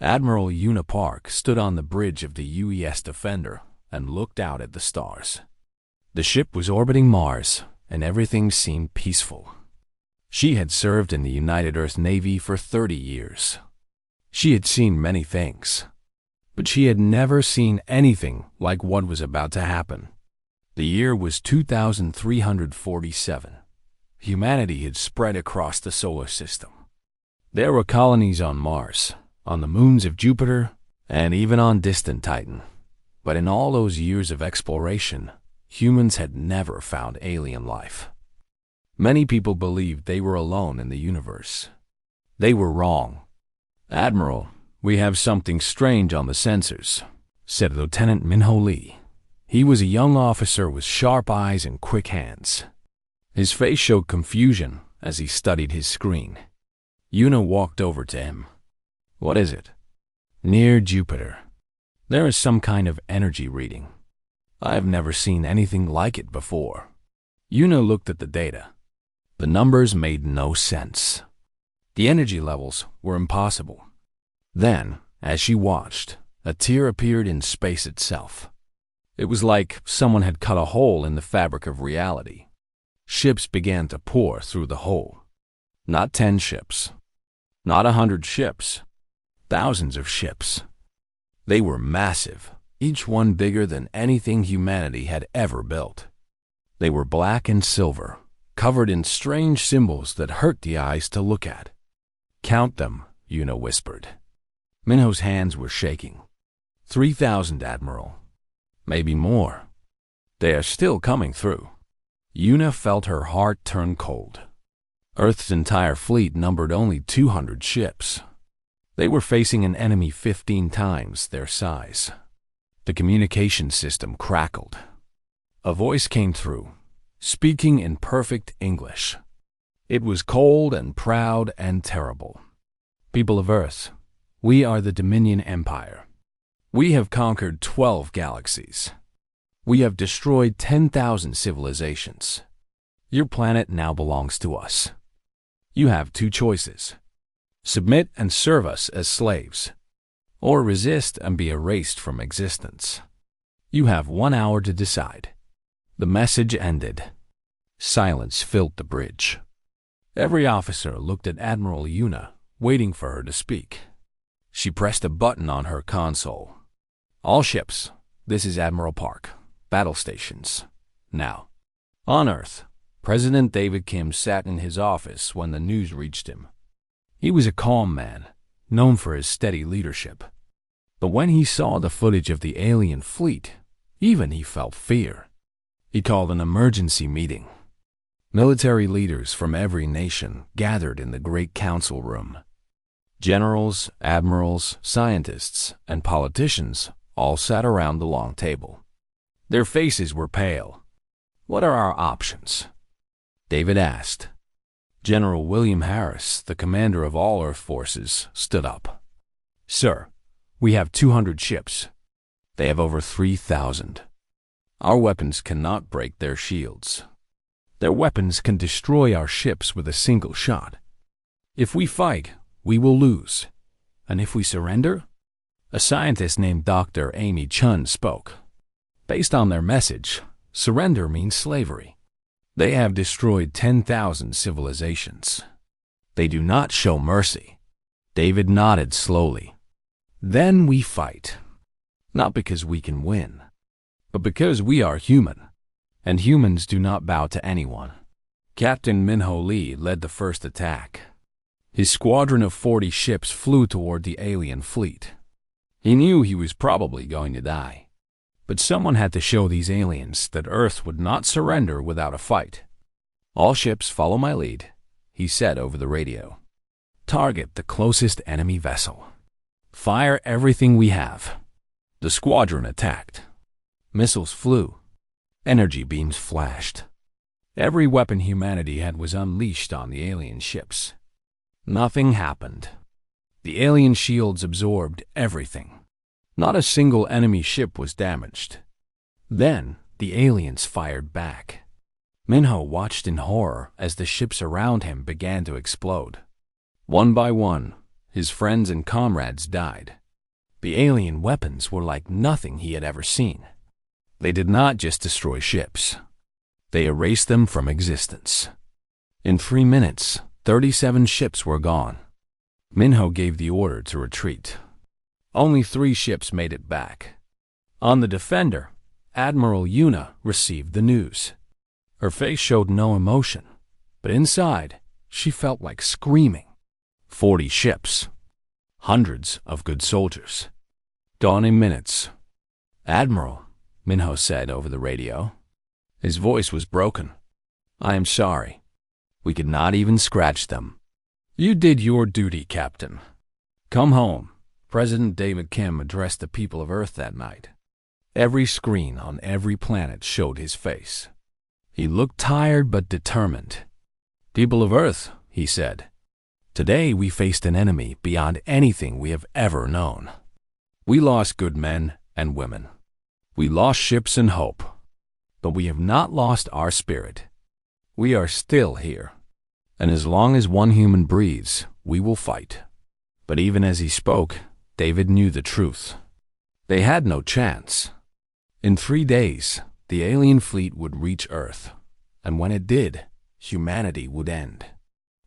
Admiral Una Park stood on the bridge of the UES Defender and looked out at the stars. The ship was orbiting Mars, and everything seemed peaceful. She had served in the United Earth Navy for 30 years. She had seen many things, but she had never seen anything like what was about to happen. The year was 2347. Humanity had spread across the solar system. There were colonies on Mars, on the moons of Jupiter, and even on distant Titan. But in all those years of exploration, humans had never found alien life. Many people believed they were alone in the universe. They were wrong. "Admiral, we have something strange on the sensors," said Lieutenant Minho Lee. He was a young officer with sharp eyes and quick hands. His face showed confusion as he studied his screen. Una walked over to him. "What is it?" "Near Jupiter. There is some kind of energy reading. I have never seen anything like it before." Una looked at the data. The numbers made no sense. The energy levels were impossible. Then, as she watched, a tear appeared in space itself. It was like someone had cut a hole in the fabric of reality. Ships began to pour through the hole. Not 10 ships. Not 100 ships. Thousands of ships. They were massive, each one bigger than anything humanity had ever built. They were black and silver, covered in strange symbols that hurt the eyes to look at. "Count them," Una whispered. Minho's hands were shaking. 3,000, Admiral. Maybe more. They are still coming through. Una felt her heart turn cold. Earth's entire fleet numbered only 200 ships. They were facing an enemy 15 times their size. The communication system crackled. A voice came through, speaking in perfect English. It was cold and proud and terrible. "People of Earth, we are the Dominion Empire. We have conquered 12 galaxies. We have destroyed 10,000 civilizations. Your planet now belongs to us. You have 2 choices. Submit and serve us as slaves, or resist and be erased from existence. You have 1 hour to decide." The message ended. Silence filled the bridge. Every officer looked at Admiral Una, waiting for her to speak. She pressed a button on her console. "All ships, this is Admiral Park. Battle stations. Now." On Earth, President David Kim sat in his office when the news reached him. He was a calm man, known for his steady leadership. But when he saw the footage of the alien fleet, even he felt fear. He called an emergency meeting. Military leaders from every nation gathered in the Great Council Room. Generals, admirals, scientists, and politicians all sat around the long table. Their faces were pale. "What are our options?" David asked. General William Harris, the commander of all Earth forces, stood up. "Sir, we have 200 ships. They have over 3,000. Our weapons cannot break their shields. Their weapons can destroy our ships with a single shot. If we fight, we will lose. And if we surrender?" A scientist named Dr. Amy Chun spoke. "Based on their message, surrender means slavery. They have destroyed 10,000 civilizations. They do not show mercy." David nodded slowly. "Then we fight. Not because we can win, but because we are human, and humans do not bow to anyone." Captain Minho Lee led the first attack. His squadron of 40 ships flew toward the alien fleet. He knew he was probably going to die. But someone had to show these aliens that Earth would not surrender without a fight. "All ships follow my lead," he said over the radio. "Target the closest enemy vessel. Fire everything we have." The squadron attacked. Missiles flew. Energy beams flashed. Every weapon humanity had was unleashed on the alien ships. Nothing happened. The alien shields absorbed everything. Not a single enemy ship was damaged. Then the aliens fired back. Minho watched in horror as the ships around him began to explode. One by one, his friends and comrades died. The alien weapons were like nothing he had ever seen. They did not just destroy ships. They erased them from existence. In 3 minutes, 37 ships were gone. Minho gave the order to retreat. Only 3 ships made it back. On the Defender, Admiral Yuna received the news. Her face showed no emotion, but inside, she felt like screaming. 40 ships. Hundreds of good soldiers. Dawning minutes. "Admiral," Minho said over the radio. His voice was broken. "I am sorry. We could not even scratch them." "You did your duty, Captain. Come home." President David Kim addressed the people of Earth that night. Every screen on every planet showed his face. He looked tired but determined. "People of Earth," he said, "today we faced an enemy beyond anything we have ever known. We lost good men and women. We lost ships and hope. But we have not lost our spirit. We are still here. And as long as one human breathes, we will fight." But even as he spoke, David knew the truth. They had no chance. In 3 days, the alien fleet would reach Earth. And when it did, humanity would end.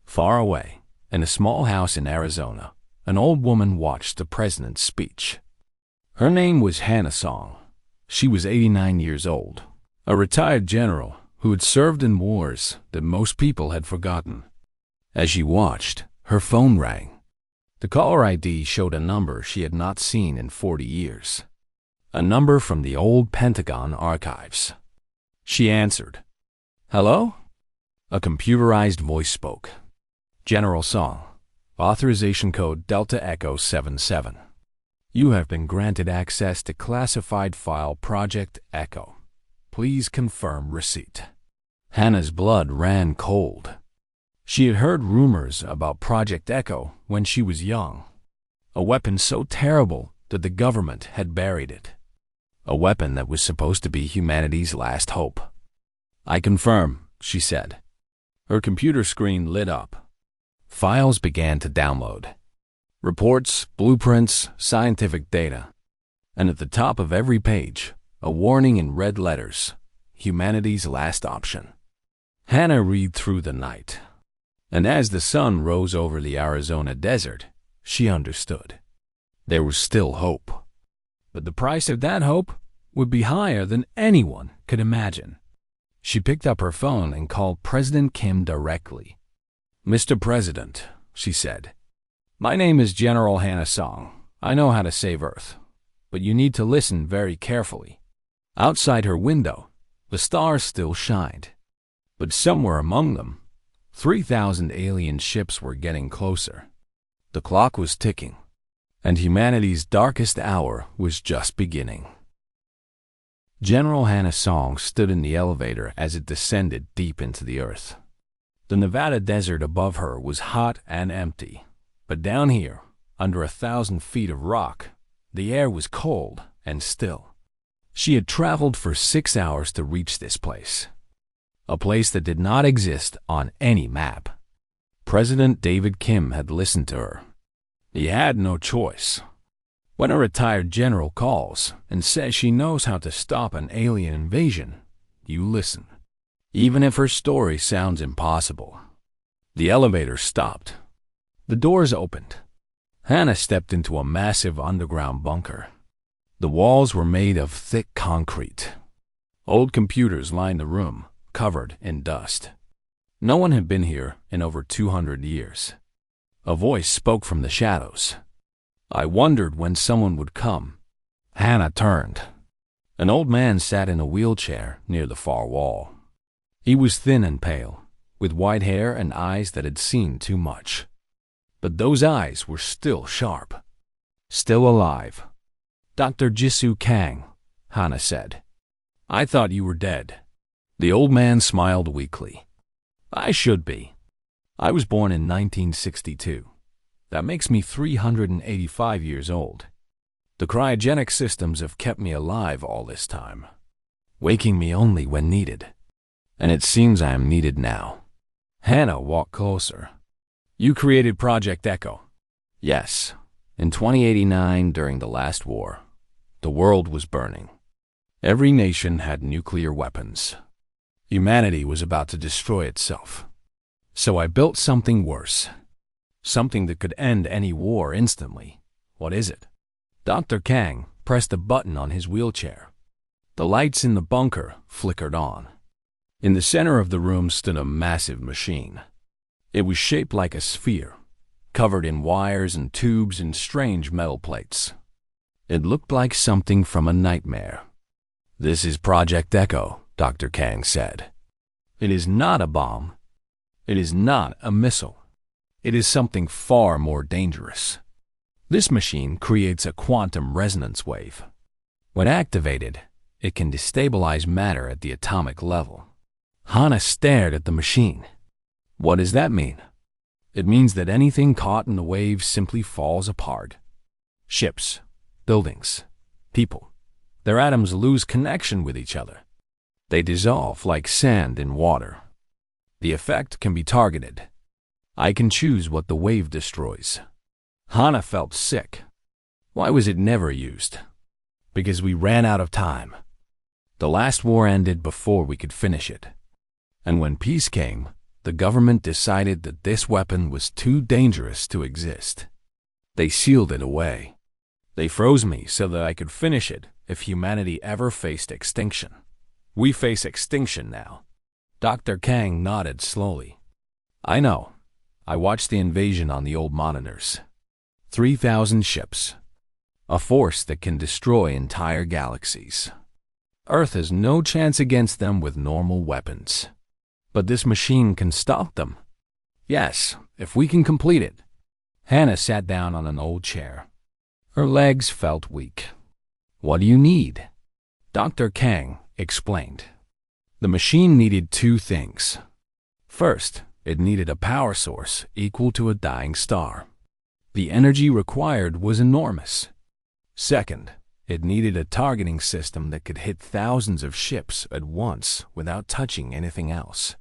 Far away, in a small house in Arizona, an old woman watched the president's speech. Her name was Hannah Song. She was 89 years old, a retired general who had served in wars that most people had forgotten. As she watched, her phone rang. The caller ID showed a number she had not seen in 40 years. A number from the old Pentagon archives. She answered. "Hello?" A computerized voice spoke. "General Song, authorization code Delta Echo 77. You have been granted access to classified file Project Echo. Please confirm receipt." Hannah's blood ran cold. She had heard rumors about Project Echo when she was young. A weapon so terrible that the government had buried it. A weapon that was supposed to be humanity's last hope. "I confirm," she said. Her computer screen lit up. Files began to download. Reports, blueprints, scientific data. And at the top of every page, a warning in red letters, humanity's last option. Hannah read through the night. And as the sun rose over the Arizona desert, she understood. There was still hope. But the price of that hope would be higher than anyone could imagine. She picked up her phone and called President Kim directly. "Mr. President," she said, "my name is General Hannah Song. I know how to save Earth. But you need to listen very carefully." Outside her window, the stars still shined. But somewhere among them, 3,000 alien ships were getting closer. The clock was ticking, and humanity's darkest hour was just beginning. General Hannah Song stood in the elevator as it descended deep into the earth. The Nevada desert above her was hot and empty, but down here, under 1,000 feet of rock, the air was cold and still. She had traveled for 6 hours to reach this place, a place that did not exist on any map. President David Kim had listened to her. He had no choice. When a retired general calls and says she knows how to stop an alien invasion, you listen, even if her story sounds impossible. The elevator stopped. The doors opened. Hannah stepped into a massive underground bunker. The walls were made of thick concrete. Old computers lined the room, covered in dust. No one had been here in over 200 years. A voice spoke from the shadows. I wondered when someone would come. Hannah turned. An old man sat in a wheelchair near the far wall. He was thin and pale, with white hair and eyes that had seen too much. But those eyes were still sharp, still alive. "Dr. Jisoo Kang," Hannah said. "I thought you were dead." The old man smiled weakly. "I should be. I was born in 1962. That makes me 385 years old. The cryogenic systems have kept me alive all this time, waking me only when needed. And it seems I am needed now." Hannah walked closer. "You created Project Echo." Yes, in 2089, during the last war, the world was burning. Every nation had nuclear weapons. Humanity was about to destroy itself. So I built something worse. Something that could end any war instantly. What is it? Dr. Kang pressed a button on his wheelchair. The lights in the bunker flickered on. In the center of the room stood a massive machine. It was shaped like a sphere, covered in wires and tubes and strange metal plates. It looked like something from a nightmare. "This is Project Echo," Dr. Kang said. "It is not a bomb. It is not a missile. It is something far more dangerous. This machine creates a quantum resonance wave. When activated, it can destabilize matter at the atomic level." Hana stared at the machine. "What does that mean?" "It means that anything caught in the wave simply falls apart. Ships, buildings, people. Their atoms lose connection with each other. They dissolve like sand in water. The effect can be targeted. I can choose what the wave destroys." Hana felt sick. Why was it never used? Because we ran out of time. The last war ended before we could finish it. And when peace came, the government decided that this weapon was too dangerous to exist. They sealed it away. They froze me so that I could finish it if humanity ever faced extinction. We face extinction now. Dr. Kang nodded slowly. "I know. I watched the invasion on the old monitors. 3,000 ships. A force that can destroy entire galaxies. Earth has no chance against them with normal weapons. But this machine can stop them. Yes, if we can complete it." Hannah sat down on an old chair. Her legs felt weak. "What do you need?" Dr. Kang explained. The machine needed two things. First, it needed a power source equal to a dying star. The energy required was enormous. Second, it needed a targeting system that could hit thousands of ships at once without touching anything else.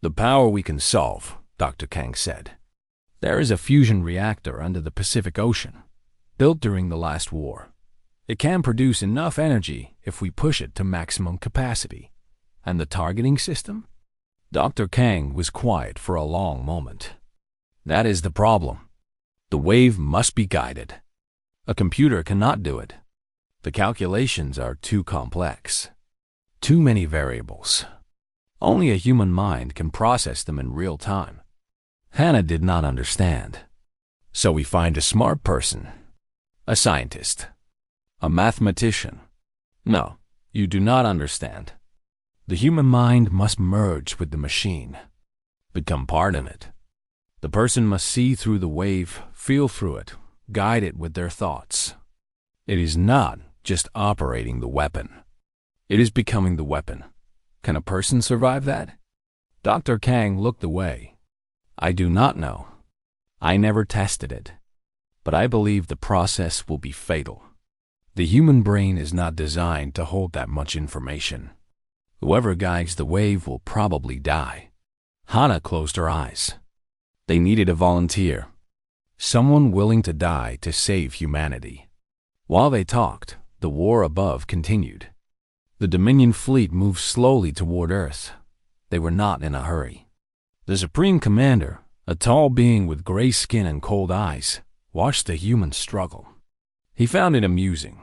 "The power we can solve," Dr. Kang said. "There is a fusion reactor under the Pacific Ocean, built during the last war. It can produce enough energy if we push it to maximum capacity. And the targeting system?" Dr. Kang was quiet for a long moment. "That is the problem. The wave must be guided. A computer cannot do it. The calculations are too complex. Too many variables. Only a human mind can process them in real time." Hannah did not understand. "So we find a smart person, a scientist, a mathematician." "No, you do not understand. The human mind must merge with the machine, become part of it. The person must see through the wave, feel through it, guide it with their thoughts. It is not just operating the weapon. It is becoming the weapon. Can a person survive that?" Dr. Kang looked away. "I do not know. I never tested it. But I believe the process will be fatal. The human brain is not designed to hold that much information. Whoever guides the wave will probably die." Hana closed her eyes. They needed a volunteer. Someone willing to die to save humanity. While they talked, the war above continued. The Dominion fleet moved slowly toward Earth. They were not in a hurry. The Supreme Commander, a tall being with gray skin and cold eyes, watched the humans struggle. He found it amusing.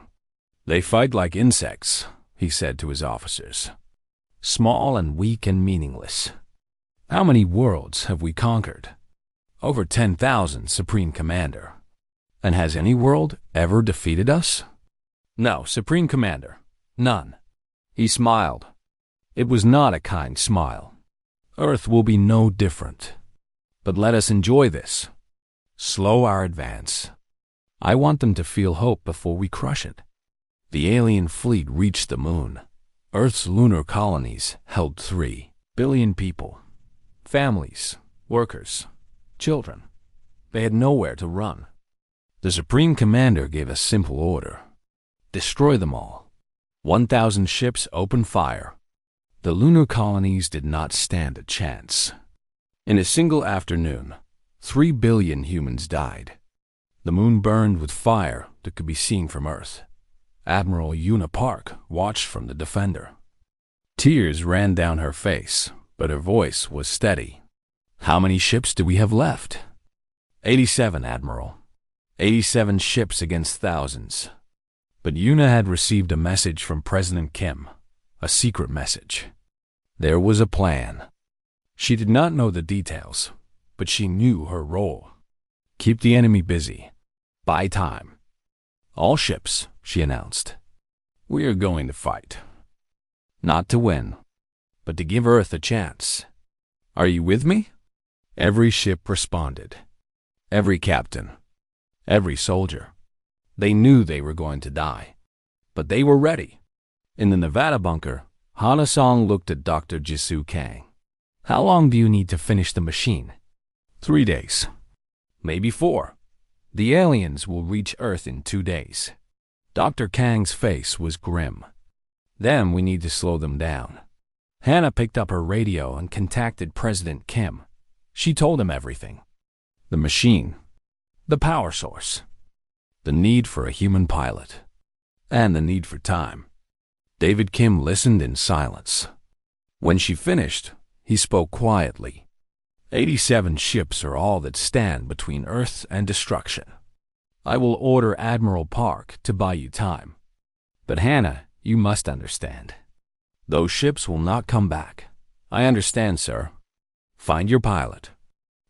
"They fight like insects," he said to his officers. "Small and weak and meaningless. How many worlds have we conquered?" "Over 10,000, Supreme Commander." "And has any world ever defeated us?" "No, Supreme Commander, none." He smiled. It was not a kind smile. "Earth will be no different. But let us enjoy this. Slow our advance. I want them to feel hope before we crush it." The alien fleet reached the moon. Earth's lunar colonies held 3 billion people. Families, workers, children. They had nowhere to run. The Supreme Commander gave a simple order. Destroy them all. 1,000 ships opened fire. The lunar colonies did not stand a chance. In a single afternoon, 3 billion humans died. The moon burned with fire that could be seen from Earth. Admiral Una Park watched from the Defender. Tears ran down her face, but her voice was steady. "How many ships do we have left?" 87, Admiral. 87 ships against thousands. But Una had received a message from President Kim, a secret message. There was a plan. She did not know the details, but she knew her role. Keep the enemy busy. Buy time. All ships, she announced. We are going to fight. Not to win, but to give Earth a chance. Are you with me? Every ship responded. Every captain. Every soldier. They knew they were going to die, but they were ready. In the Nevada bunker, Hana-song looked at Dr. Jisoo Kang. How long do you need to finish the machine? 3 days. Maybe 4. The aliens will reach Earth in 2 days. Dr. Kang's face was grim. Then we need to slow them down. Hannah picked up her radio and contacted President Kim. She told him everything. The machine, the power source, the need for a human pilot, and the need for time. David Kim listened in silence. When she finished, he spoke quietly. 87 ships are all that stand between Earth and destruction. I will order Admiral Park to buy you time. But Hannah, you must understand. Those ships will not come back. I understand, sir. Find your pilot.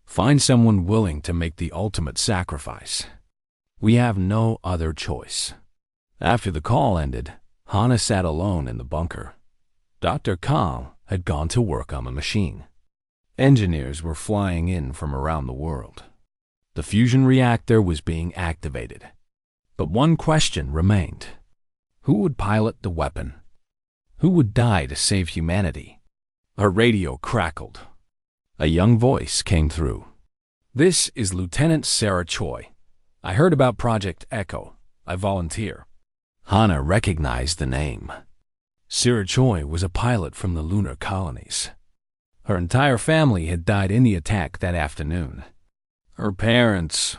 Find someone willing to make the ultimate sacrifice. We have no other choice. After the call ended, Hana sat alone in the bunker. Dr. Kang had gone to work on the machine. Engineers were flying in from around the world. The fusion reactor was being activated. But one question remained. Who would pilot the weapon? Who would die to save humanity? Her radio crackled. A young voice came through. This is Lieutenant Sarah Choi. I heard about Project Echo. I volunteer. Hana recognized the name. Sarah Choi was a pilot from the lunar colonies. Her entire family had died in the attack that afternoon. Her parents,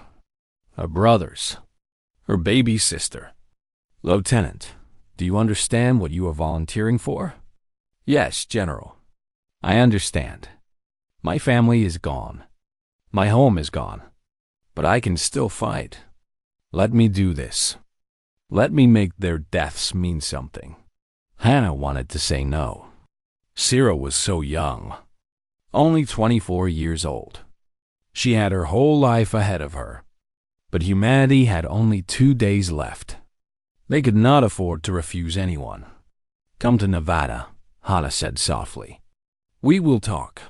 her brothers, her baby sister. Lieutenant, do you understand what you are volunteering for? Yes, General. I understand. My family is gone. My home is gone. But I can still fight. Let me do this. Let me make their deaths mean something. Hannah wanted to say no. Sarah was so young. Only 24 years old. She had her whole life ahead of her. But humanity had only 2 days left. They could not afford to refuse anyone. Come to Nevada, Hana said softly. We will talk.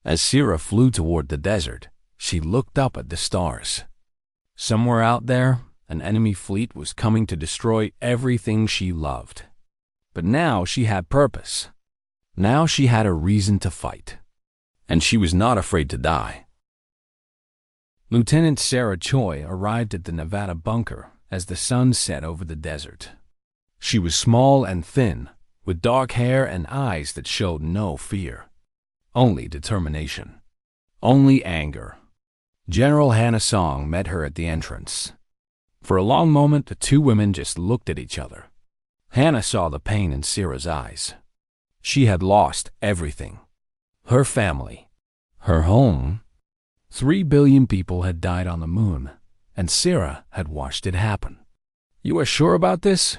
As Sarah flew toward the desert, she looked up at the stars. Somewhere out there, an enemy fleet was coming to destroy everything she loved. But now she had purpose. Now she had a reason to fight. And she was not afraid to die. Lieutenant Sarah Choi arrived at the Nevada bunker as the sun set over the desert. She was small and thin, with dark hair and eyes that showed no fear. Only determination. Only anger. General Hana-song met her at the entrance. For a long moment, the two women just looked at each other. Hannah saw the pain in Sarah's eyes. She had lost everything. Her family. Her home. 3 billion people had died on the moon, and Sarah had watched it happen. You are sure about this?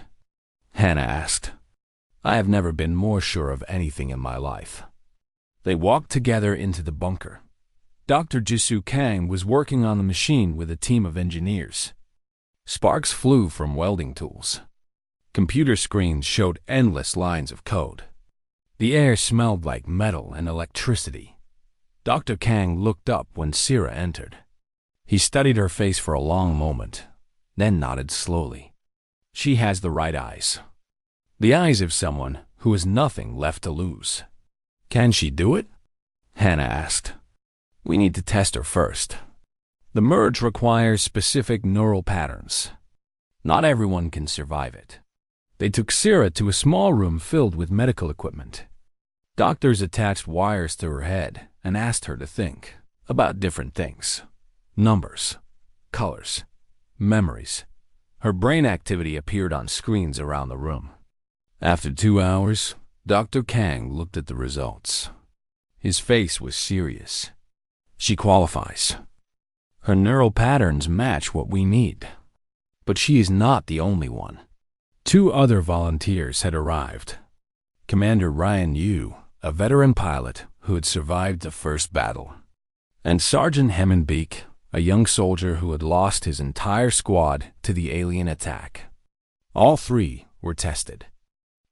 Hannah asked. I have never been more sure of anything in my life. They walked together into the bunker. Dr. Jisoo Kang was working on the machine with a team of engineers. Sparks flew from welding tools. Computer screens showed endless lines of code. The air smelled like metal and electricity. Dr. Kang looked up when Sarah entered. He studied her face for a long moment, then nodded slowly. She has the right eyes. The eyes of someone who has nothing left to lose. Can she do it? Hannah asked. We need to test her first. The merge requires specific neural patterns. Not everyone can survive it. They took Sarah to a small room filled with medical equipment. Doctors attached wires to her head and asked her to think about different things. Numbers, colors, memories. Her brain activity appeared on screens around the room. After 2 hours, Dr. Kang looked at the results. His face was serious. She qualifies. Her neural patterns match what we need. But she is not the only one. 2 other volunteers had arrived. Commander Ryan Yu, a veteran pilot who had survived the first battle, and Sergeant Hemmenbeek, a young soldier who had lost his entire squad to the alien attack. All 3 were tested.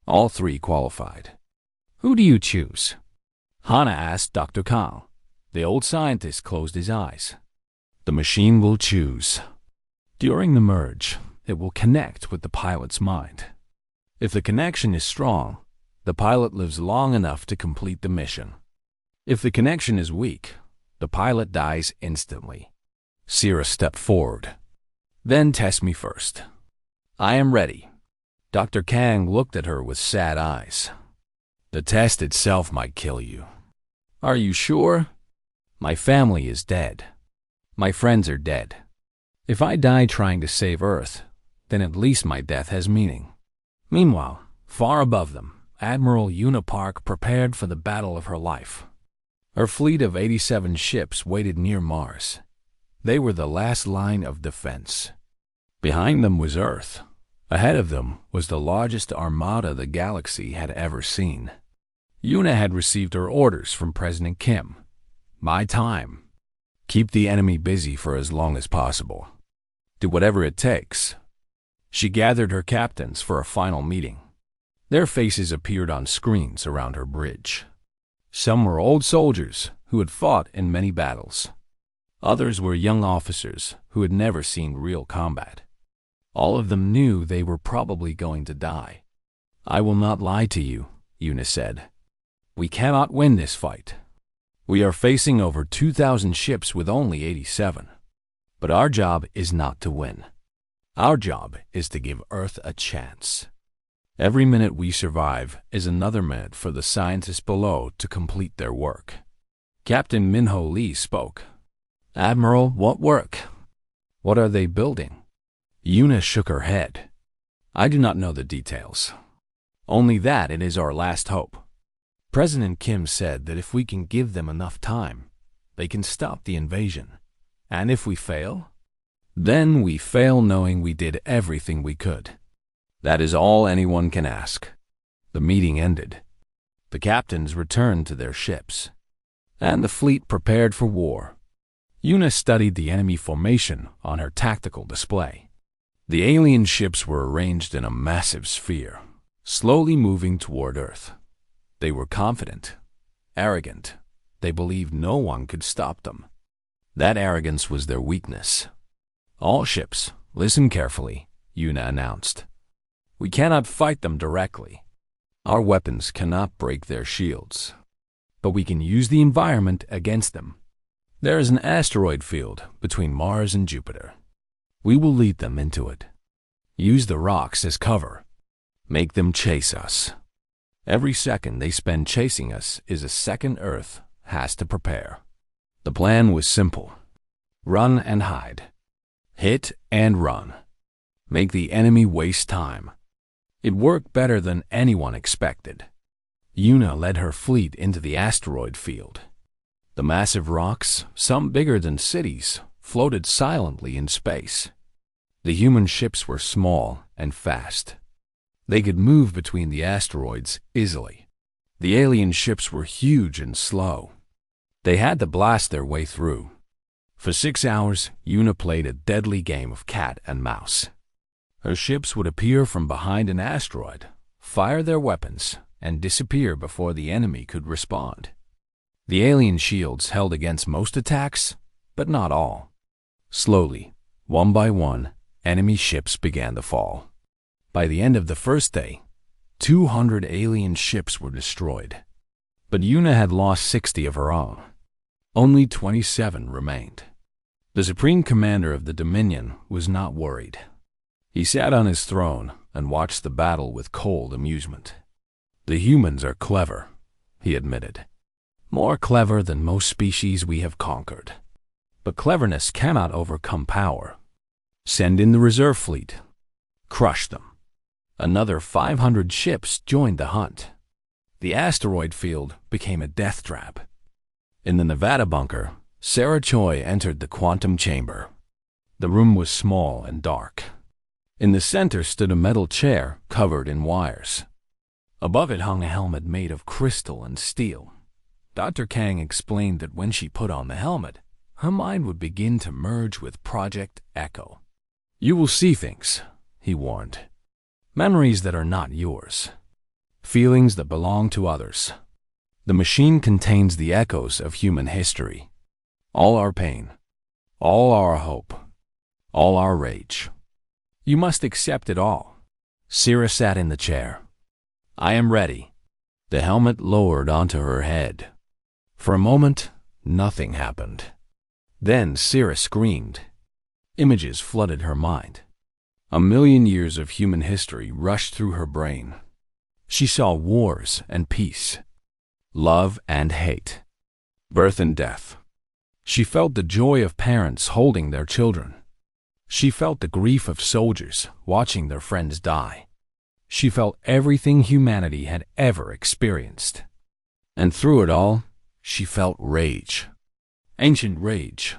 All 3 qualified. "Who do you choose?" Hana asked Dr. Kang. The old scientist closed his eyes. "The machine will choose. During the merge, it will connect with the pilot's mind. If the connection is strong, the pilot lives long enough to complete the mission. If the connection is weak, the pilot dies instantly." Sierra stepped forward. "Then test me first." "I am ready." Dr. Kang looked at her with sad eyes. "The test itself might kill you." "Are you sure?" "My family is dead. My friends are dead. If I die trying to save Earth, then at least my death has meaning." Meanwhile, far above them, Admiral Yuna Park prepared for the battle of her life. Her fleet of 87 ships waited near Mars. They were the last line of defense. Behind them was Earth. Ahead of them was the largest armada the galaxy had ever seen. Yuna had received her orders from President Kim. "My time. Keep the enemy busy for as long as possible. Do whatever it takes." She gathered her captains for a final meeting. Their faces appeared on screens around her bridge. Some were old soldiers who had fought in many battles. Others were young officers who had never seen real combat. All of them knew they were probably going to die. "I will not lie to you," Yuna said. "We cannot win this fight. We are facing over 2,000 ships with only 87. But our job is not to win. Our job is to give Earth a chance. Every minute we survive is another minute for the scientists below to complete their work." Captain Minho Lee spoke. "Admiral, what work? What are they building?" Yuna shook her head. "I do not know the details. Only that it is our last hope. President Kim said that if we can give them enough time, they can stop the invasion. And if we fail, then we fail knowing we did everything we could. That is all anyone can ask." The meeting ended. The captains returned to their ships, and the fleet prepared for war. Yuna studied the enemy formation on her tactical display. The alien ships were arranged in a massive sphere, slowly moving toward Earth. They were confident, arrogant. They believed no one could stop them. That arrogance was their weakness. "All ships, listen carefully," Yuna announced. "We cannot fight them directly. Our weapons cannot break their shields. But we can use the environment against them. There is an asteroid field between Mars and Jupiter. We will lead them into it. Use the rocks as cover. Make them chase us. Every second they spend chasing us is a second Earth has to prepare." The plan was simple. Run and hide. Hit and run. Make the enemy waste time. It worked better than anyone expected. Yuna led her fleet into the asteroid field. The massive rocks, some bigger than cities, floated silently in space. The human ships were small and fast. They could move between the asteroids easily. The alien ships were huge and slow. They had to blast their way through. For 6 hours, Yuna played a deadly game of cat and mouse. Her ships would appear from behind an asteroid, fire their weapons, and disappear before the enemy could respond. The alien shields held against most attacks, but not all. Slowly, one by one, enemy ships began to fall. By the end of the first day, 200 alien ships were destroyed. But Yuna had lost 60 of her own. Only 27 remained. The Supreme Commander of the Dominion was not worried. He sat on his throne and watched the battle with cold amusement. "The humans are clever," he admitted. "More clever than most species we have conquered. But cleverness cannot overcome power. Send in the reserve fleet. Crush them. Another 500 ships joined the hunt. The asteroid field became a death trap. In the Nevada bunker, Sarah Choi entered the quantum chamber. The room was small and dark. In the center stood a metal chair covered in wires. Above it hung a helmet made of crystal and steel. Dr. Kang explained that when she put on the helmet, her mind would begin to merge with Project Echo. You will see things, he warned. Memories that are not yours. Feelings that belong to others. The machine contains the echoes of human history. All our pain. All our hope. All our rage. You must accept it all. Sira sat in the chair. I am ready. The helmet lowered onto her head. For a moment, nothing happened. Then Sira screamed. Images flooded her mind. 1,000,000 years of human history rushed through her brain. She saw wars and peace, love and hate, birth and death. She felt the joy of parents holding their children. She felt the grief of soldiers watching their friends die. She felt everything humanity had ever experienced. And through it all, she felt rage. Ancient rage.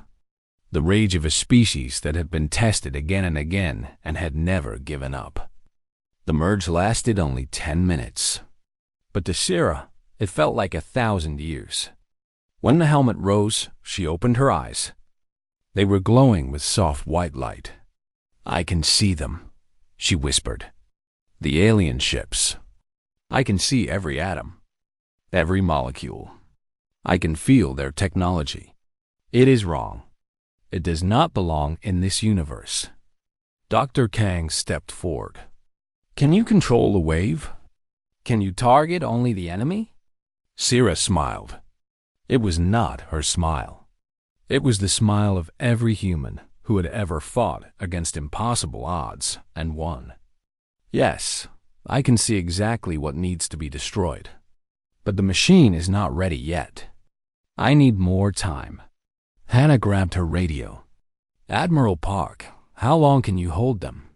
The rage of a species that had been tested again and again and had never given up. The merge lasted only 10 minutes. But to Sira, it felt like 1,000 years. When the helmet rose, she opened her eyes. They were glowing with soft white light. I can see them, she whispered. The alien ships. I can see every atom, every molecule. I can feel their technology. It is wrong. It does not belong in this universe. Dr. Kang stepped forward. Can you control the wave? Can you target only the enemy? Sira smiled. It was not her smile. It was the smile of every human who had ever fought against impossible odds and won. Yes, I can see exactly what needs to be destroyed. But the machine is not ready yet. I need more time. Hannah grabbed her radio. Admiral Park, how long can you hold them?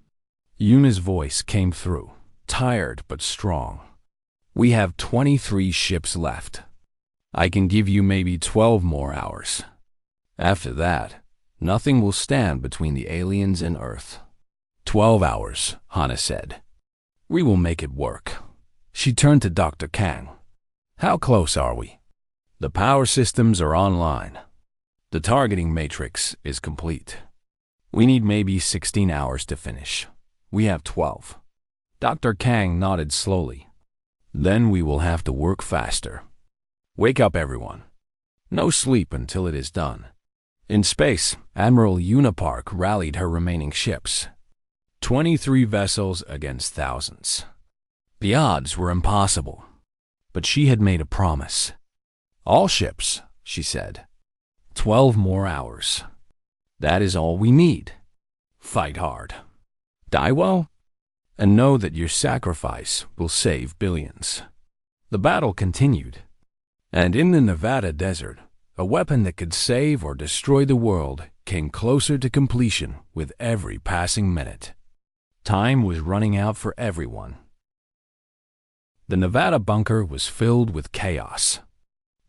Yuna's voice came through, tired but strong. We have 23 ships left. I can give you maybe 12 more hours. After that, nothing will stand between the aliens and Earth. 12 hours, Hannah said. We will make it work. She turned to Dr. Kang. How close are we? The power systems are online. The targeting matrix is complete. We need maybe 16 hours to finish. We have 12. Dr. Kang nodded slowly. Then we will have to work faster. Wake up, everyone. No sleep until it is done. In space, Admiral Yuna Park rallied her remaining ships. 23 vessels against thousands. The odds were impossible. But she had made a promise. All ships, she said. 12 more hours. That is all we need. Fight hard. Die well, and know that your sacrifice will save billions. The battle continued, and in the Nevada desert, a weapon that could save or destroy the world came closer to completion with every passing minute. Time was running out for everyone. The Nevada bunker was filled with chaos.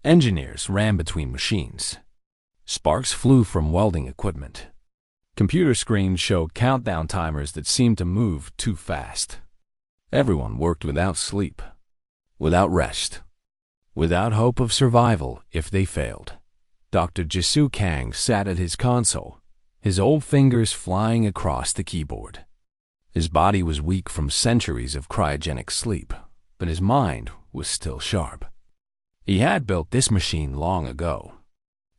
Engineers ran between machines. Sparks flew from welding equipment. Computer screens showed countdown timers that seemed to move too fast. Everyone worked without sleep, without rest, without hope of survival if they failed. Dr. Jisoo Kang sat at his console, his old fingers flying across the keyboard. His body was weak from centuries of cryogenic sleep, but his mind was still sharp. He had built this machine long ago.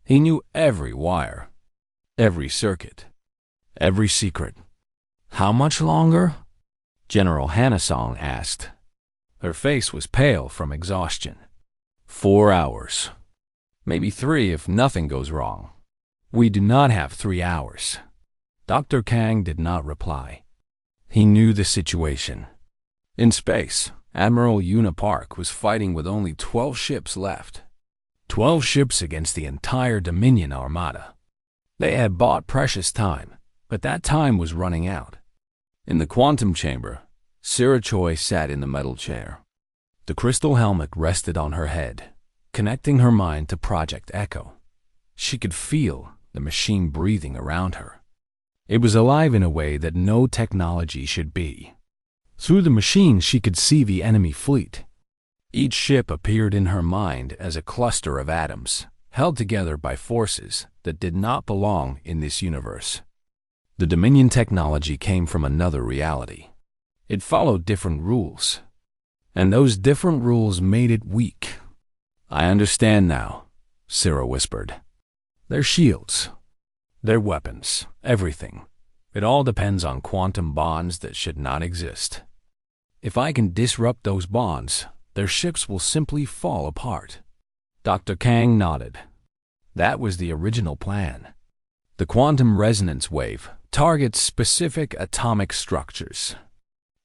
He knew every wire, every circuit, every secret. How much longer? General Hanasong asked. Her face was pale from exhaustion. 4 hours. Maybe 3 if nothing goes wrong. We do not have 3 hours. Dr. Kang did not reply. He knew the situation. In space, Admiral Yuna Park was fighting with only 12 ships left. 12 ships against the entire Dominion Armada. They had bought precious time, But that time was running out. In the quantum chamber, Sarah Choi sat in the metal chair. The crystal helmet rested on her head, connecting her mind to Project Echo. She could feel the machine breathing around her. It was alive in a way that no technology should be. Through the machine, she could see the enemy fleet. Each ship appeared in her mind as a cluster of atoms, held together by forces that did not belong in this universe. The Dominion technology came from another reality. It followed different rules, and those different rules made it weak. "I understand now," Sarah whispered. "Their shields, their weapons, everything. It all depends on quantum bonds that should not exist. If I can disrupt those bonds, their ships will simply fall apart." Dr. Kang nodded. That was the original plan. The quantum resonance wave targets specific atomic structures.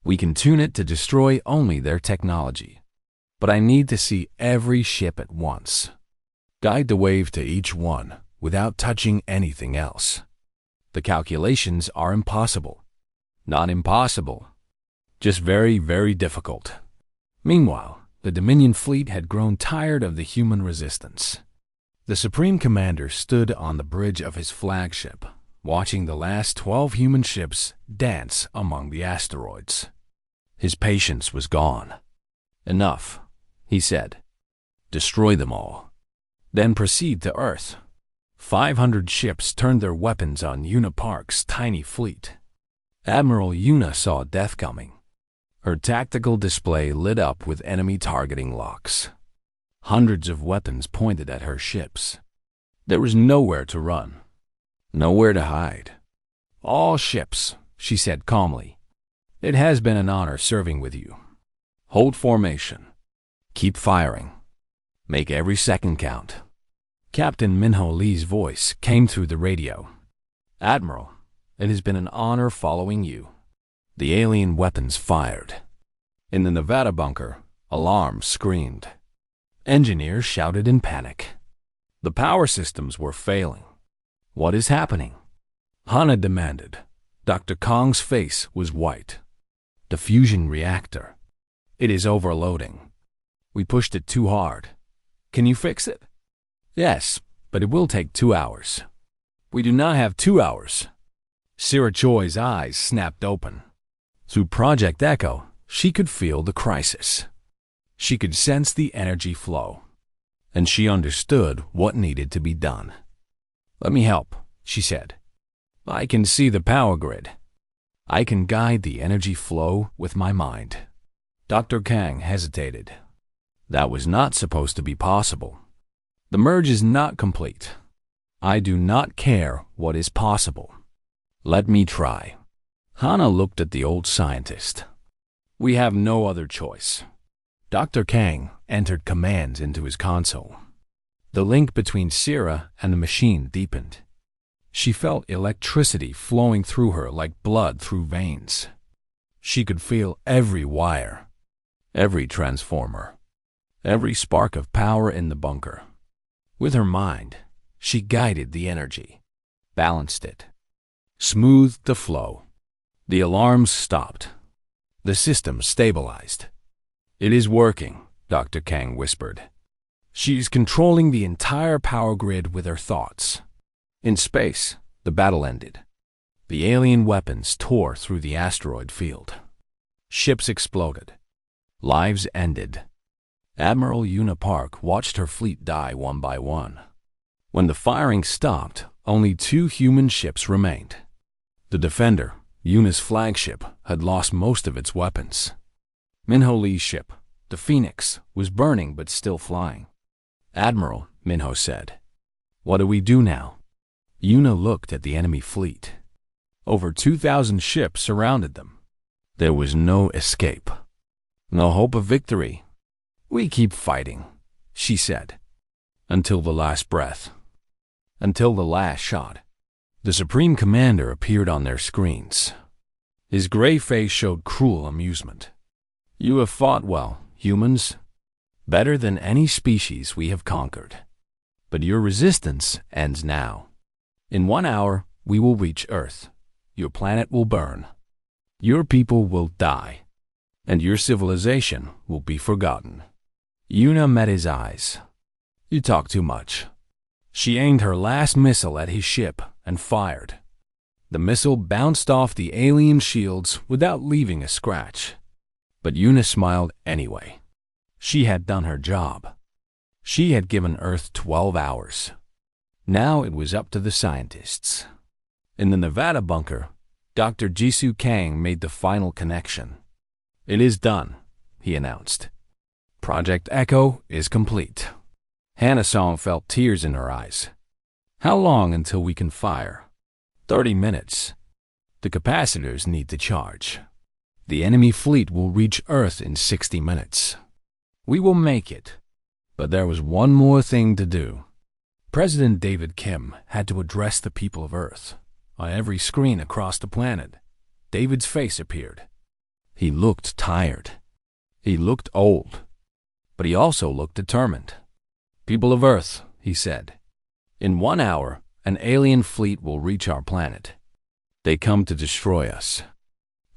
We can tune it to destroy only their technology. But I need to see every ship at once. Guide the wave to each one without touching anything else. The calculations are impossible. Not impossible, just very, very difficult. Meanwhile, the Dominion fleet had grown tired of the human resistance. The Supreme Commander stood on the bridge of his flagship, watching the last 12 human ships dance among the asteroids. His patience was gone. "Enough," he said. "Destroy them all. Then proceed to Earth." 500 ships turned their weapons on Una Park's tiny fleet. Admiral Una saw death coming. Her tactical display lit up with enemy targeting locks. Hundreds of weapons pointed at her ships. There was nowhere to run, nowhere to hide. "All ships," she said calmly. "It has been an honor serving with you. Hold formation. Keep firing. Make every second count." Captain Minho Lee's voice came through the radio. "Admiral, it has been an honor following you." The alien weapons fired. In the Nevada bunker, alarms screamed. Engineers shouted in panic. The power systems were failing. "What is happening?" Hana demanded. Dr. Kong's face was white. "The fusion reactor. It is overloading. We pushed it too hard. Can you fix it?" "Yes, but it will take 2 hours." "We do not have 2 hours." Sarah Choi's eyes snapped open. Through Project Echo, she could feel the crisis. She could sense the energy flow, and she understood what needed to be done. "Let me help," she said. "I can see the power grid. I can guide the energy flow with my mind." Dr. Kang hesitated. "That was not supposed to be possible. The merge is not complete. I do not care what is possible. Let me try." Hana looked at the old scientist. "We have no other choice." Dr. Kang entered commands into his console. The link between Sarah and the machine deepened. She felt electricity flowing through her like blood through veins. She could feel every wire, every transformer, every spark of power in the bunker. With her mind, she guided the energy, balanced it, smoothed the flow. The alarms stopped. The system stabilized. "It is working," Dr. Kang whispered. "She's controlling the entire power grid with her thoughts." In space, the battle ended. The alien weapons tore through the asteroid field. Ships exploded. Lives ended. Admiral Una Park watched her fleet die one by one. When the firing stopped, only 2 human ships remained. The Defender, Una's flagship, had lost most of its weapons. Minho Lee's ship, the Phoenix, was burning but still flying. "Admiral," Minho said, "what do we do now?" Una looked at the enemy fleet. Over 2,000 ships surrounded them. There was no escape, no hope of victory. "We keep fighting," she said, "until the last breath, until the last shot." The Supreme Commander appeared on their screens. His gray face showed cruel amusement. "You have fought well, humans, better than any species we have conquered. But your resistance ends now. In 1 hour, we will reach Earth. your planet will burn. Your people will die, and your civilization will be forgotten. Yuna met his eyes. You talk too much. She aimed her last missile at his ship and fired. The missile bounced off the alien shields without leaving a scratch. But Yuna smiled anyway. She had done her job. She had given Earth 12 hours. Now it was up to the scientists. In the Nevada bunker, Dr. Jisoo Kang made the final connection. It is done, he announced. Project Echo is complete. Hannah Song felt tears in her eyes. How long until we can fire? 30 minutes. The capacitors need to charge. The enemy fleet will reach Earth in 60 minutes. We will make it. But there was one more thing to do. President David Kim had to address the people of Earth. On every screen across the planet, David's face appeared. He looked tired. He looked old. But he also looked determined. People of Earth, he said, in 1 hour, an alien fleet will reach our planet. They come to destroy us,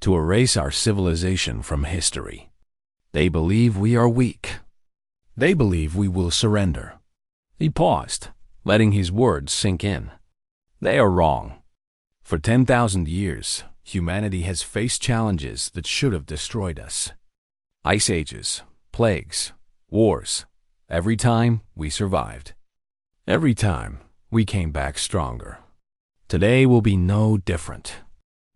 to erase our civilization from history. They believe we are weak. They believe we will surrender. He paused, letting his words sink in. They are wrong. For 10,000 years, humanity has faced challenges that should have destroyed us. Ice ages, plagues, wars. Every time, we survived. Every time, we came back stronger. Today will be no different.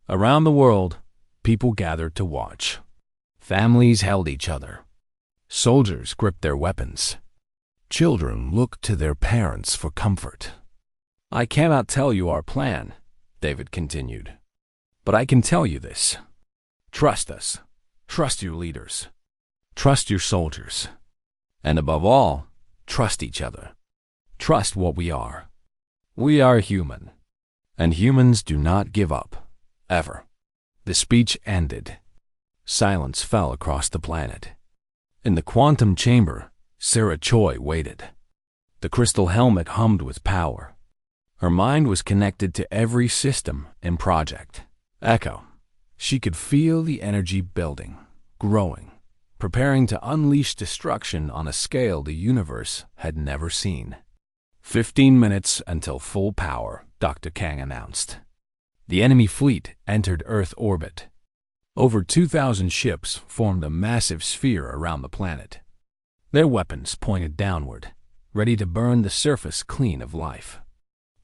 Around the world, people gathered to watch. Families held each other. Soldiers gripped their weapons. Children looked to their parents for comfort. I cannot tell you our plan, David continued. But I can tell you this. Trust us. Trust your leaders. Trust your soldiers. And above all, trust each other. Trust what we are. We are human. And humans do not give up. Ever. The speech ended. Silence fell across the planet. In the quantum chamber, Sarah Choi waited. The crystal helmet hummed with power. Her mind was connected to every system in Project Echo. She could feel the energy building, growing, preparing to unleash destruction on a scale the universe had never seen. 15 minutes until full power, Dr. Kang announced. The enemy fleet entered Earth orbit. Over 2,000 ships formed a massive sphere around the planet. Their weapons pointed downward, ready to burn the surface clean of life.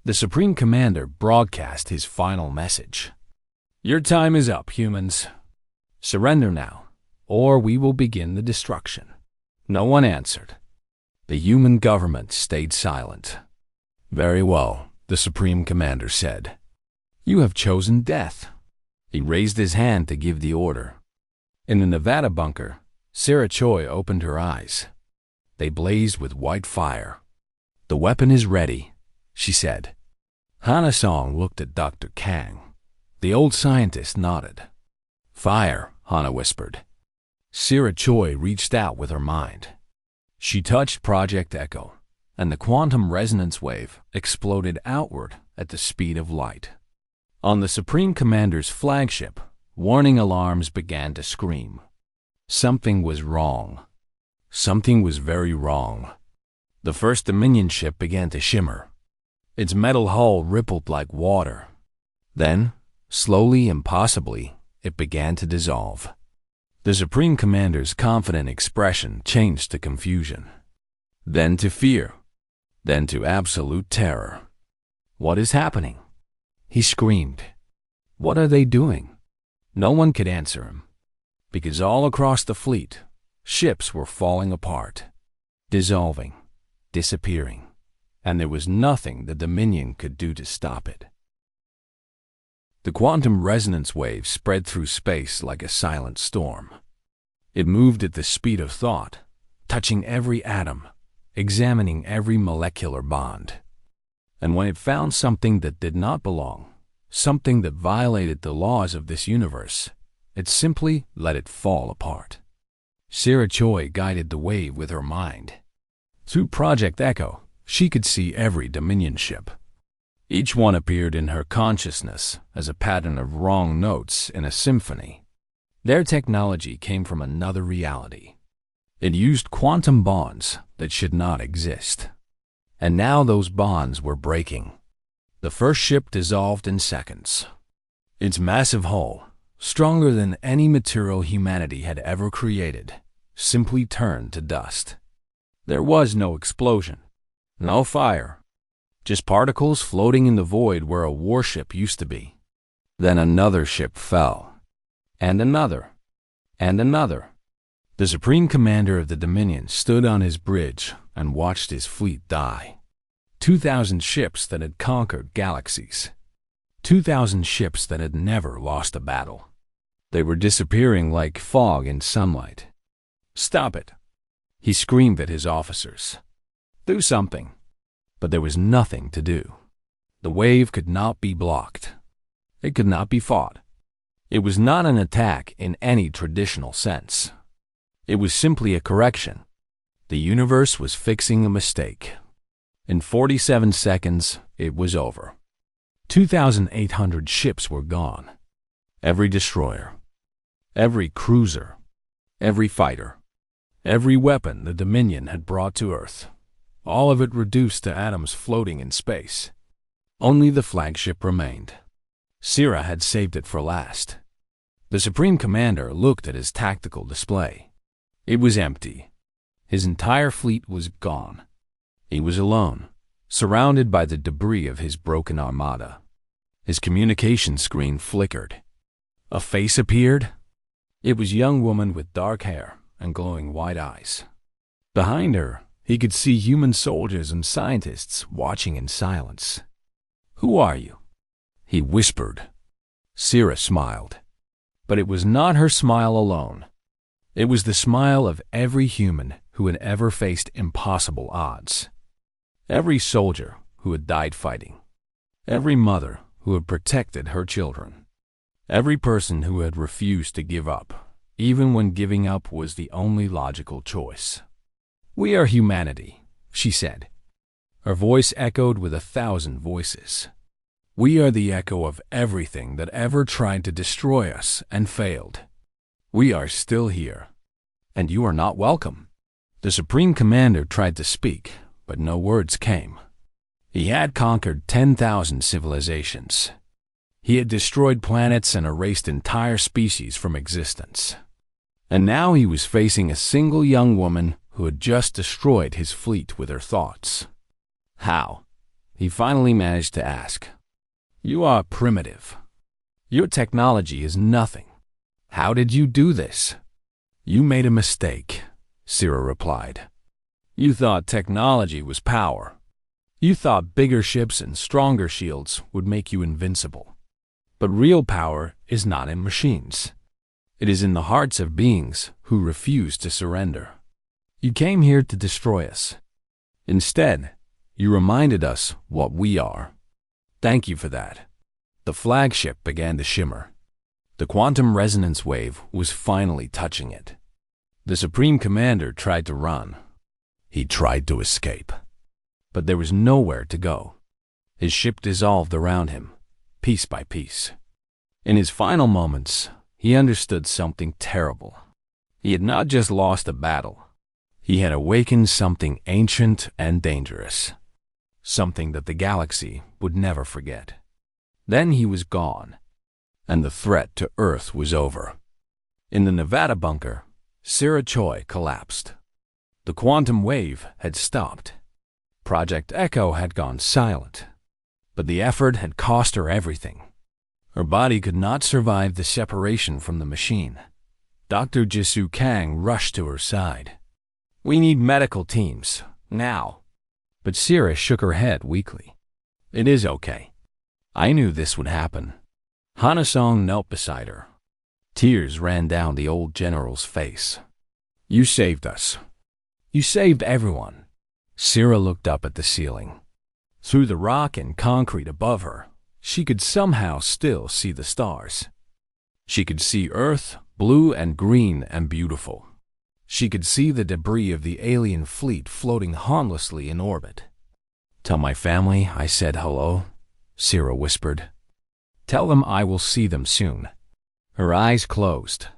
The Supreme Commander broadcast his final message. Your time is up, humans. Surrender now, or we will begin the destruction. No one answered. The human government stayed silent. Very well, the Supreme Commander said. You have chosen death. He raised his hand to give the order. In the Nevada bunker, Sarah Choi opened her eyes. They blazed with white fire. The weapon is ready, she said. Hannah Song looked at Dr. Kang. The old scientist nodded. Fire, Hannah whispered. Sarah Choi reached out with her mind. She touched Project Echo, and the quantum resonance wave exploded outward at the speed of light. On the Supreme Commander's flagship, warning alarms began to scream. Something was wrong. Something was very wrong. The first Dominion ship began to shimmer. Its metal hull rippled like water. Then, slowly and possibly, it began to dissolve. The Supreme Commander's confident expression changed to confusion, then to fear, then to absolute terror. What is happening? He screamed. What are they doing? No one could answer him, because all across the fleet, ships were falling apart, dissolving, disappearing, and there was nothing the Dominion could do to stop it. The quantum resonance wave spread through space like a silent storm. It moved at the speed of thought, touching every atom, examining every molecular bond. And when it found something that did not belong, something that violated the laws of this universe, it simply let it fall apart. Sarah Choi guided the wave with her mind. Through Project Echo, she could see every Dominion ship. Each one appeared in her consciousness as a pattern of wrong notes in a symphony. Their technology came from another reality. It used quantum bonds that should not exist. And now those bonds were breaking. The first ship dissolved in seconds. Its massive hull, stronger than any material humanity had ever created, simply turned to dust. There was no explosion, no fire, just particles floating in the void where a warship used to be. Then another ship fell, and another, and another. The Supreme Commander of the Dominion stood on his bridge and watched his fleet die. 2,000 ships that had conquered galaxies. 2,000 ships that had never lost a battle. They were disappearing like fog in sunlight. "Stop it!" he screamed at his officers. "Do something." But there was nothing to do. The wave could not be blocked. It could not be fought. It was not an attack in any traditional sense. It was simply a correction. The universe was fixing a mistake. In 47 seconds, it was over. 2,800 ships were gone. Every destroyer, every cruiser, every fighter, every weapon the Dominion had brought to Earth, all of it reduced to atoms floating in space. Only the flagship remained. Sira had saved it for last. The Supreme Commander looked at his tactical display. It was empty. His entire fleet was gone. He was alone, surrounded by the debris of his broken armada. His communication screen flickered. A face appeared. It was a young woman with dark hair and glowing white eyes. Behind her, he could see human soldiers and scientists watching in silence. "Who are you?" he whispered. Sira smiled. But it was not her smile alone. It was the smile of every human who had ever faced impossible odds. Every soldier who had died fighting. Every mother who had protected her children. Every person who had refused to give up, even when giving up was the only logical choice. "We are humanity," she said. Her voice echoed with 1,000 voices. "We are the echo of everything that ever tried to destroy us and failed. We are still here, and you are not welcome." The Supreme Commander tried to speak, but no words came. He had conquered 10,000 civilizations. He had destroyed planets and erased entire species from existence. And now he was facing a single young woman who had just destroyed his fleet with her thoughts. "How?" he finally managed to ask. "You are primitive. Your technology is nothing. How did you do this?" "You made a mistake," Sira replied. "You thought technology was power. You thought bigger ships and stronger shields would make you invincible. But real power is not in machines. It is in the hearts of beings who refuse to surrender. You came here to destroy us. Instead, you reminded us what we are. Thank you for that." The flagship began to shimmer. The quantum resonance wave was finally touching it. The Supreme Commander tried to run. He tried to escape. But there was nowhere to go. His ship dissolved around him, piece by piece. In his final moments, he understood something terrible. He had not just lost a battle. He had awakened something ancient and dangerous. Something that the galaxy would never forget. Then he was gone, and the threat to Earth was over. In the Nevada bunker, Sira Choi collapsed. The quantum wave had stopped. Project Echo had gone silent. But the effort had cost her everything. Her body could not survive the separation from the machine. Dr. Jisoo Kang rushed to her side. "We need medical teams, now." But Sira shook her head weakly. "It is okay. I knew this would happen." Hanasong knelt beside her. Tears ran down the old general's face. "You saved us. You saved everyone." Sira looked up at the ceiling. Through the rock and concrete above her, she could somehow still see the stars. She could see Earth, blue and green and beautiful. She could see the debris of the alien fleet floating harmlessly in orbit. "Tell my family I said hello," Sarah whispered. "Tell them I will see them soon." Her eyes closed.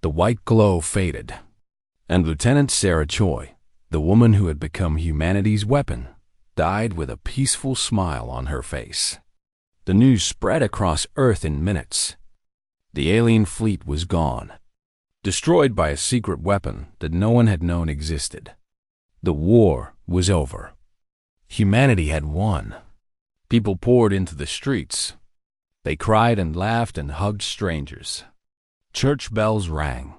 The white glow faded, and Lieutenant Sarah Choi, the woman who had become humanity's weapon, died with a peaceful smile on her face. The news spread across Earth in minutes. The alien fleet was gone, destroyed by a secret weapon that no one had known existed. The war was over. Humanity had won. People poured into the streets. They cried and laughed and hugged strangers. Church bells rang.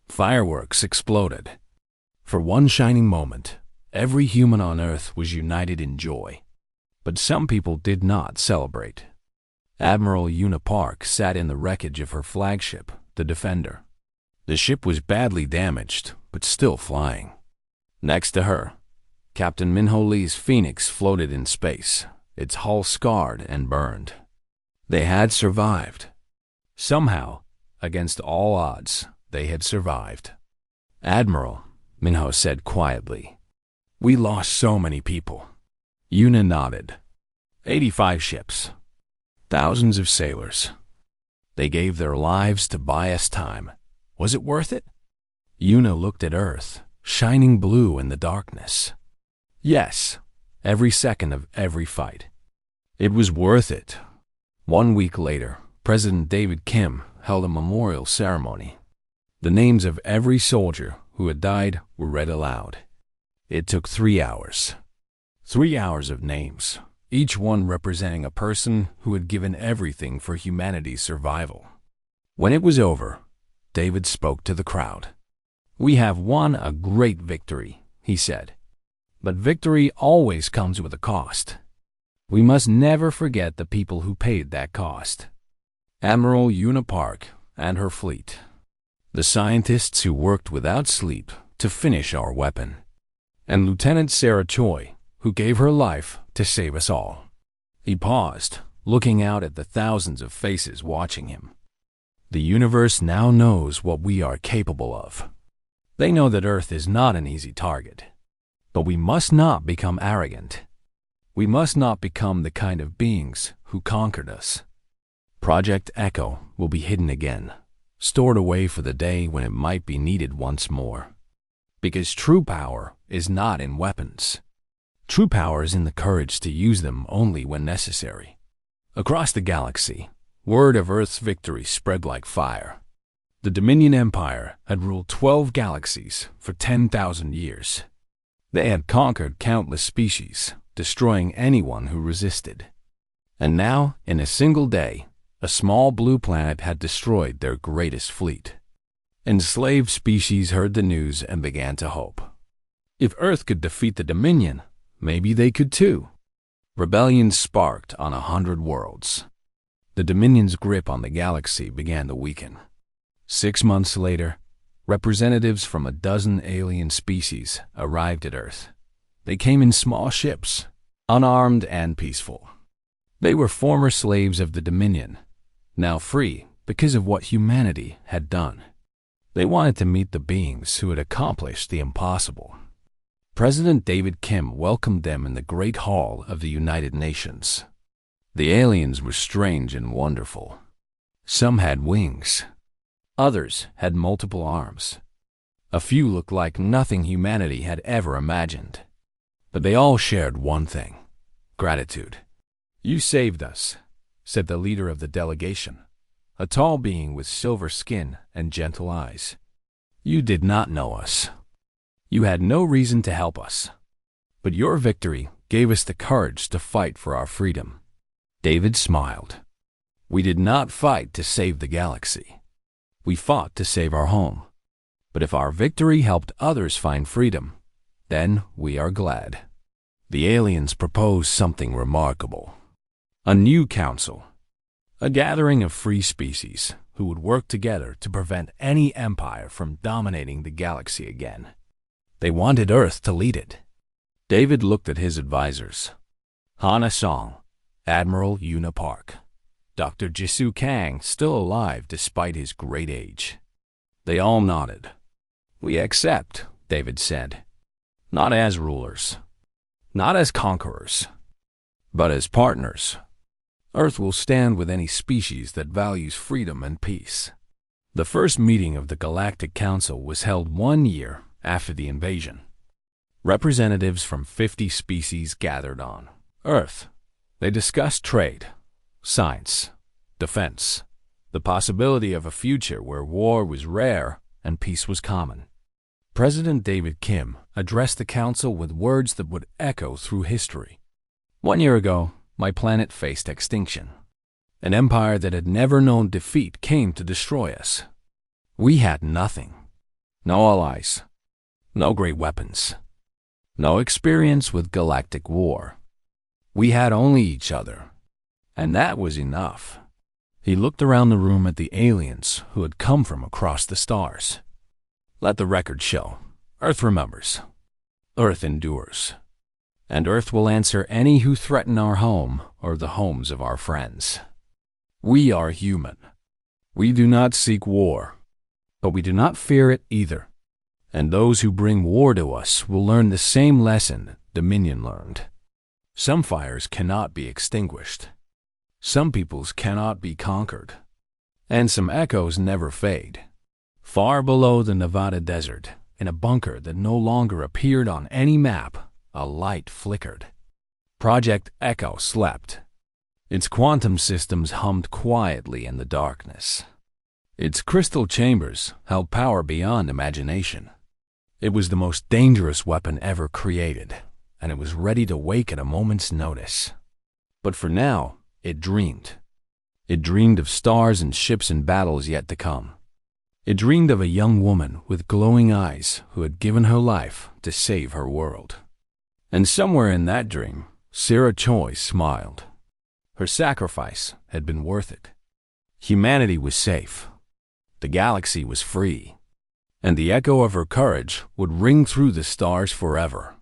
Fireworks exploded. For one shining moment, every human on Earth was united in joy. But some people did not celebrate. Admiral Una Park sat in the wreckage of her flagship, the Defender. The ship was badly damaged, but still flying. Next to her, Captain Minho Lee's Phoenix floated in space, its hull scarred and burned. They had survived. Somehow, against all odds, they had survived. "Admiral," Minho said quietly, "we lost so many people." Una nodded. 85 ships. Thousands of sailors. They gave their lives to buy us time. Was it worth it? Una looked at Earth, shining blue in the darkness. Yes, every second of every fight. It was worth it. 1 week later, President David Kim held a memorial ceremony. The names of every soldier who had died were read aloud. It took 3 hours. 3 hours of names, each one representing a person who had given everything for humanity's survival. When it was over, David spoke to the crowd. "We have won a great victory," he said. "But victory always comes with a cost. We must never forget the people who paid that cost. Admiral Una Park and her fleet. The scientists who worked without sleep to finish our weapon. And Lieutenant Sarah Choi, who gave her life to save us all." He paused, looking out at the thousands of faces watching him. "The universe now knows what we are capable of. They know that Earth is not an easy target. But we must not become arrogant. We must not become the kind of beings who conquered us. Project Echo will be hidden again, stored away for the day when it might be needed once more. Because true power is not in weapons. True power is in the courage to use them only when necessary." Across the galaxy, word of Earth's victory spread like fire. The Dominion Empire had ruled 12 galaxies for 10,000 years. They had conquered countless species, destroying anyone who resisted. And now, in a single day, a small blue planet had destroyed their greatest fleet. Enslaved species heard the news and began to hope. If Earth could defeat the Dominion, maybe they could too. Rebellion sparked on 100 worlds. The Dominion's grip on the galaxy began to weaken. 6 months later, representatives from a dozen alien species arrived at Earth. They came in small ships, unarmed and peaceful. They were former slaves of the Dominion, now free because of what humanity had done. They wanted to meet the beings who had accomplished the impossible. President David Kim welcomed them in the Great Hall of the United Nations. The aliens were strange and wonderful. Some had wings. Others had multiple arms. A few looked like nothing humanity had ever imagined. But they all shared one thing: gratitude. "You saved us," said the leader of the delegation, a tall being with silver skin and gentle eyes. "You did not know us. You had no reason to help us. But your victory gave us the courage to fight for our freedom." David smiled. "We did not fight to save the galaxy. We fought to save our home. But if our victory helped others find freedom, then we are glad." The aliens proposed something remarkable. A new council. A gathering of free species who would work together to prevent any empire from dominating the galaxy again. They wanted Earth to lead it. David looked at his advisors. Hana Song, Admiral Una Park, Dr. Jisoo Kang, still alive despite his great age. They all nodded. "We accept," David said. "Not as rulers, not as conquerors, but as partners." Earth will stand with any species that values freedom and peace. The first meeting of the Galactic Council was held 1 year after the invasion. Representatives from 50 species gathered on Earth. They discussed trade, science, defense, the possibility of a future where war was rare and peace was common. President David Kim addressed the council with words that would echo through history. 1 year ago, my planet faced extinction. An empire that had never known defeat came to destroy us. We had nothing. No allies. No great weapons. No experience with galactic war. We had only each other. And that was enough. He looked around the room at the aliens who had come from across the stars. Let the record show. Earth remembers. Earth endures. And Earth will answer any who threaten our home or the homes of our friends. We are human. We do not seek war, but we do not fear it either. And those who bring war to us will learn the same lesson Dominion learned. Some fires cannot be extinguished. Some peoples cannot be conquered. And some echoes never fade. Far below the Nevada desert, in a bunker that no longer appeared on any map, a light flickered. Project Echo slept. Its quantum systems hummed quietly in the darkness. Its crystal chambers held power beyond imagination. It was the most dangerous weapon ever created, and it was ready to wake at a moment's notice. But for now, it dreamed. It dreamed of stars and ships and battles yet to come. It dreamed of a young woman with glowing eyes who had given her life to save her world. And somewhere in that dream, Sarah Choi smiled. Her sacrifice had been worth it. Humanity was safe. The galaxy was free. And the echo of her courage would ring through the stars forever.